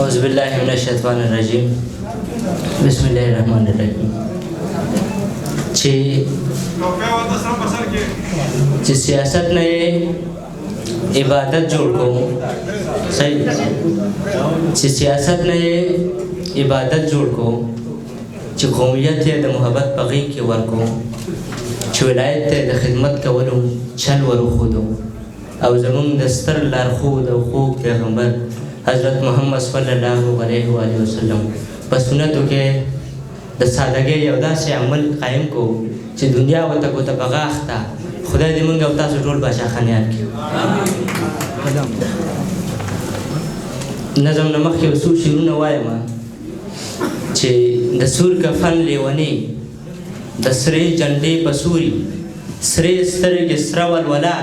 أعوذ بالله من الشیطان الرجیم بسم الله الرحمن الرحیم چې سیاست نه عبادت جوړ کوو صحیح چې سیاست نه عبادت جوړ کوو چې قومیت یې د محبت په غېږ کې ورکوو چې ولایت ته د خدمت کولو چل وروښودو او زموږ د ستر لارښود او خوږ پیغمبر حضرت محمد صلی الله علیه و آله وسلم په سنتو کې د سادګۍ یو داسې عمل قایم کو چې دنیا ورته ګوته په غاښ ته خدای دې موږ او تاسو ټول باچاخانیان کړي نظم نه مخکې یو څو شعرونه وایم چې د سور کفن لیونې د سرې جنډې په سوري سرې سترګې سره ولولا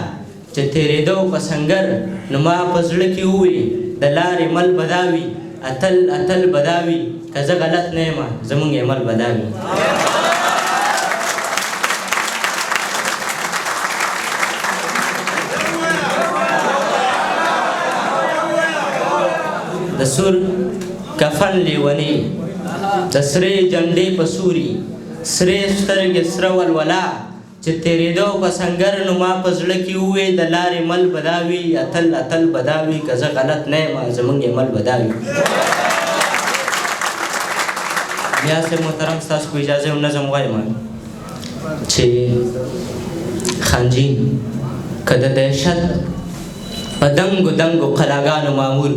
چې تېرېدو په سنګر نو ما په زړه کې ووي د لارې مل بداوي اتل اتل بداوي که زه غلط نه یم زموږ عمل بداوي د سور کفن لیونې د سرې جنډې په سوري سرې سترګې سره ولولا چې تېرېدو په سنګر نو ما په زړه کې ووې د لارې مل بداوي اتل اتل بداوي که زه غلط نه یم زموږ عمل بداوي بیا صاحب محترم ستاسو په اجازه یو نظم وایم چې خانجي که د دهشت په دنګو دنګو قلاګانو مامور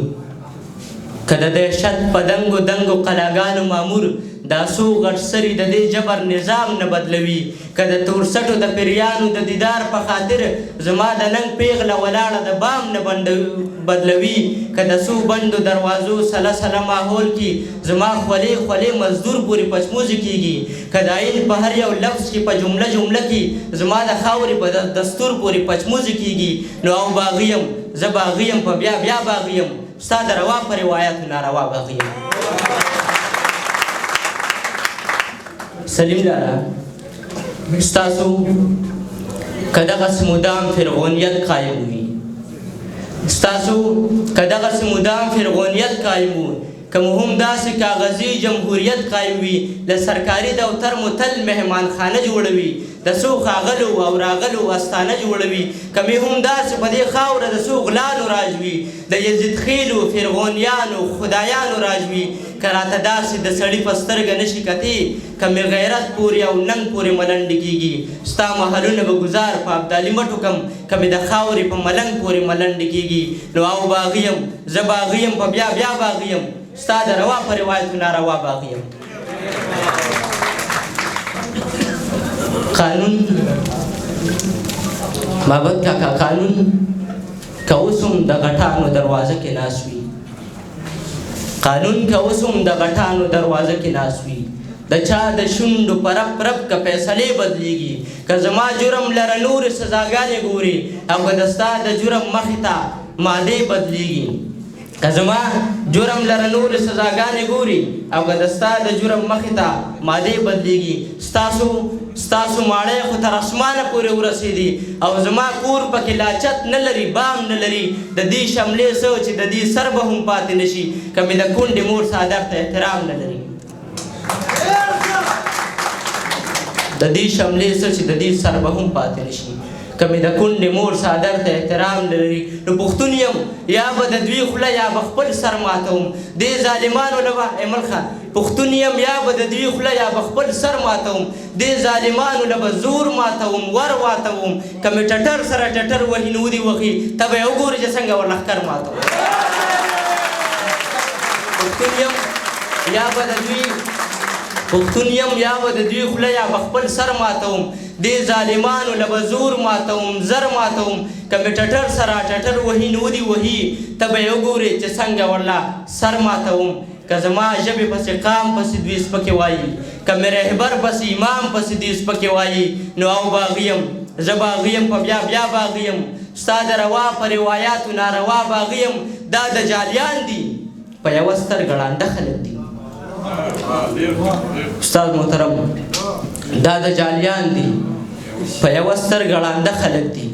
که د دهشت په دنګو دنګو قلاګانو مامور دا څو غټ سري د دې جبر نظام نه بدلوي که د تورسټو د پیریانو د دیدار په خاطر زما د ننګ پیغله ولاړه د بام نه بدلوي که د څو بندو دروازو سله سله ماحول کې زما خولې خولې مزدور پورې پچموزې کېږي که د عین په هر یو لفظ کې په جمله جمله کې زما د خاورې په دستور پورې پچموزې کېږي نو او باغي یم زه باغي یم په بیا بیا باغي یم ستا د روا په روایاتو ناروا باغي یم سلیم لاره ستاسو که دغسې مدام فرعونیت قایم وي ستاسو که دغسې مدام فرعونیت قایم وي که مو هم داسې کاغذي جمهوریت قایم وي له سرکاري دفتر مو تل مهمانخانه جوړوي د څو ښاغلو او راغلو استانه جوړوي که مې هم داسې په دې خاوره د څو غلانو راج وي د یزید خیلو فرعونیانو خدایانو راج وي که راته داسې د سړي په سترګه نشي کتې که مې غیرت پورې او ننګ پورې ملنډې کېږي ستا محلونه به ګزار په ابدالي مټو کم که مې د خاورې په ملنګ پورې ملنډې کېږي نو او باغي یم زه باغي یم په بیا بیا باغي یم ستا د روا په روایتو ناروا باغي یم قانون محبت کاکا قانون که اوس هم د غټانو دروازه کې ناست وي قانون که اوس هم د غټانو دروازه کې ناست وي د چا د شونډو په رپ رپ که فیصلې بدلیږي که زما جرم لره نورې سزاګانې ګوري او که د ستا د جرم مخې ته مادې بدلیږي که زما جرم لره نورې سزاګانې ګوري او که د ستا د جرم مخې ته مادې بدلیږي ستاسو ماړی خو تر اسمانه پورې ورسېدي او زما کور پکې لاچت نه لري بام نه لري د دې شملې څه چې د دې سر به هم پاتې نه شي که مې د کونډې مور صادق ته احترام نه لري د دې شملې څه چې د دې سر به هم پاتې نه شي که مې د کونډې مور صادق ته احترام نه لري نو پښتون یم یا به د دوی خوله یا به خپل سر ماتوم دې ظالمانو له به ایمل خان پښتون یم یا به د دوی خوله یا به خپل سر ماتوم دې ظالمانو له به زور ماتوم ور واتوم که مې ټټر سره ټټر وهي نو ودې وخي ته به یې وګورې چې څنګه ور لښکر ماتوم پښتون یم یا به د دوی پښتون یم یا به د دوی خوله یا به خپل سر ماتوم دې ظالمانو له به زور ماتوم زر ماتوم که مې ټټر سره ټټر وهي نو ودې وهي ته به یې وګورې چې څنګه ورله سر ماتوم که زما ژبې پسې قام پسې دوی سپکې وایي که مې رهبر پسې امام پسې دوی سپکې وایي نو او باغي یم زه باغي یم په بیا بیا باغي یم ستا د روا په روایاتو ناروا باغي یم دا د جالیان دي په یوه سترګه ړانده خلک دي استاد محترم دا د جالیان دي په یوه سترګه ړانده خلک دي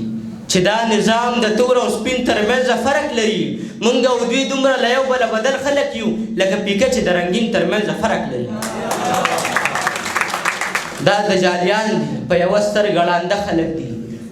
چې دا نظام د تور او سپین ترمنځ فرق لري. موږ او دوی دومره له یو بله بدل خلک یو لکه پیکه چې د رنګین ترمنځ فرق لري. دا دجالیان دي، په یوه سترګه ړانده خلک دي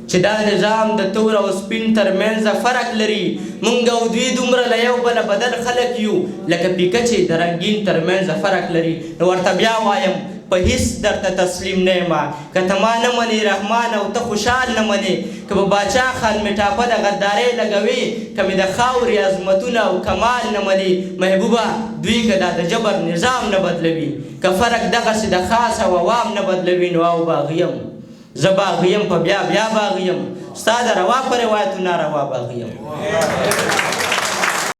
چې دا نظام د تور او سپین ترمنځ فرق لري. موږ او دوی دومره له یو بله بدل خلک یو لکه پیکه چې د رنګین ترمنځ فرق لري. نو ورته بیا وایم په هیڅ درته تسلیم نه یم. که ته ما نه منې رحمان او ته خوشحال نه منې، که به باچا خان مې ټاپه د غدارۍ لګوي، که مې د خاورې عظمتونه او کمال نه منې محبوبه دوی که دا د جبر نظام نه بدلوي، که فرق دغسې د خاص او عوام نه بدلوي نو او باغي یم. زه باغي یم په بیا باغي یم، ستا د روا په روایتو ناروا باغي یم.